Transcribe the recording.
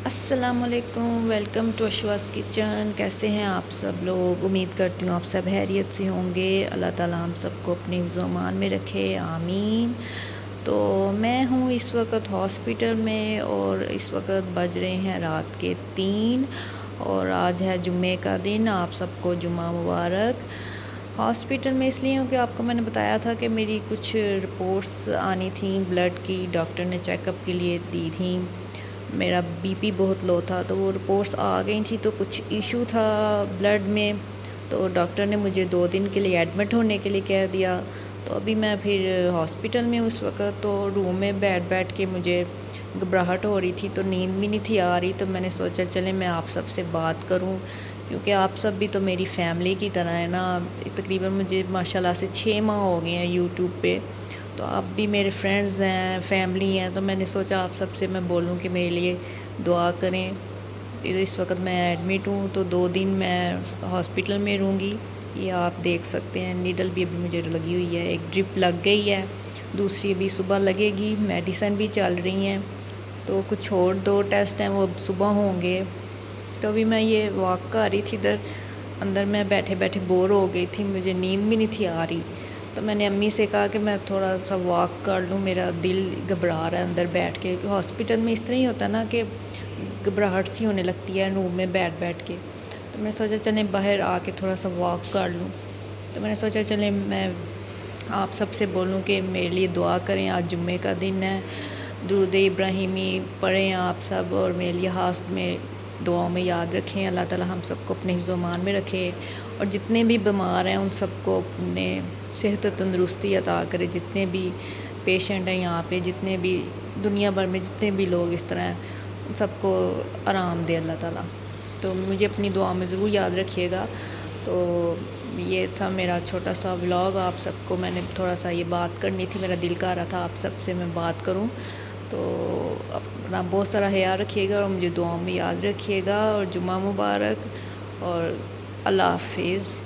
السلام علیکم، welcome to اشواز kitchen. کیسے ہیں آپ سب لوگ؟ امید کرتی ہوں آپ سب خیریت سے ہوں گے۔ اللہ تعالیٰ ہم سب کو اپنی حفظ و امان میں رکھے، آمین۔ تو میں ہوں اس وقت ہاسپٹل میں، اور اس وقت بج رہے ہیں رات کے 3، اور آج ہے جمعے کا دن۔ آپ سب کو جمعہ مبارک۔ ہاسپٹل میں اس لیے ہوں کہ آپ کو میں نے بتایا تھا کہ میری کچھ رپورٹس آنی تھیں بلڈ کی، ڈاکٹر نے چیک اپ کے لیے دی تھیں۔ میرا بی پی بہت لو تھا، تو وہ رپورٹس آ گئی تھیں، تو کچھ ایشو تھا بلڈ میں، تو ڈاکٹر نے مجھے 2 دن کے لیے ایڈمٹ ہونے کے لیے کہہ دیا۔ تو ابھی میں پھر ہاسپٹل میں اس وقت، تو روم میں بیٹھ کے مجھے گھبراہٹ ہو رہی تھی، تو نیند بھی نہیں تھی آ رہی، تو میں نے سوچا چلیں میں آپ سب سے بات کروں، کیونکہ آپ سب بھی تو میری فیملی کی طرح ہے نا۔ تقریباً مجھے ماشاءاللہ سے 6 ماہ ہو گئے ہیں یوٹیوب پہ، تو آپ بھی میرے فرینڈز ہیں، فیملی ہیں، تو میں نے سوچا آپ سب سے میں بولوں کہ میرے لیے دعا کریں۔ اس وقت میں ایڈمٹ ہوں، تو 2 دن میں ہاسپٹل میں رہوں گی۔ یہ آپ دیکھ سکتے ہیں، نیڈل بھی ابھی مجھے لگی ہوئی ہے، ایک ڈرپ لگ گئی ہے، دوسری ابھی صبح لگے گی، میڈیسن بھی چل رہی ہیں، تو کچھ اور 2 ٹیسٹ ہیں وہ صبح ہوں گے۔ تو ابھی میں یہ واک کر رہی تھی ادھر اندر، میں بیٹھے بیٹھے بور ہو گئی تھی، مجھے نیند بھی نہیں تھی آ رہی، تو میں نے امی سے کہا کہ میں تھوڑا سا واک کر لوں، میرا دل گھبرا رہا ہے اندر بیٹھ کے۔ ہاسپٹل میں اس طرح ہی ہوتا ہے نا کہ گھبراہٹ سی ہونے لگتی ہے روم میں بیٹھ کے، تو میں نے سوچا چلیں باہر آ کے تھوڑا سا واک کر لوں، تو میں نے سوچا چلیں میں آپ سب سے بولوں کہ میرے لیے دعا کریں۔ آج جمعے کا دن ہے، درود ابراہیمی پڑھیں آپ سب، اور میرے لیے ہاتھ میں دعاؤں میں یاد رکھیں۔ اللہ تعالیٰ ہم سب کو اپنے حفظ و امان میں رکھے، اور جتنے بھی بیمار ہیں ان سب کو اپنے صحت و تندرستی عطا کرے۔ جتنے بھی پیشنٹ ہیں یہاں پہ، جتنے بھی دنیا بھر میں جتنے بھی لوگ اس طرح ہیں، ان سب کو آرام دے اللہ تعالیٰ۔ تو مجھے اپنی دعا میں ضرور یاد رکھیے گا۔ تو یہ تھا میرا چھوٹا سا ولاگ، آپ سب کو میں نے تھوڑا سا یہ بات کرنی تھی، میرا دل کر رہا تھا آپ سب سے میں بات کروں۔ تو اپنا بہت سارا خیال رکھیے گا، اور مجھے دعاؤں میں یاد رکھیے گا، اور جمعہ مبارک، اور اللہ حافظ۔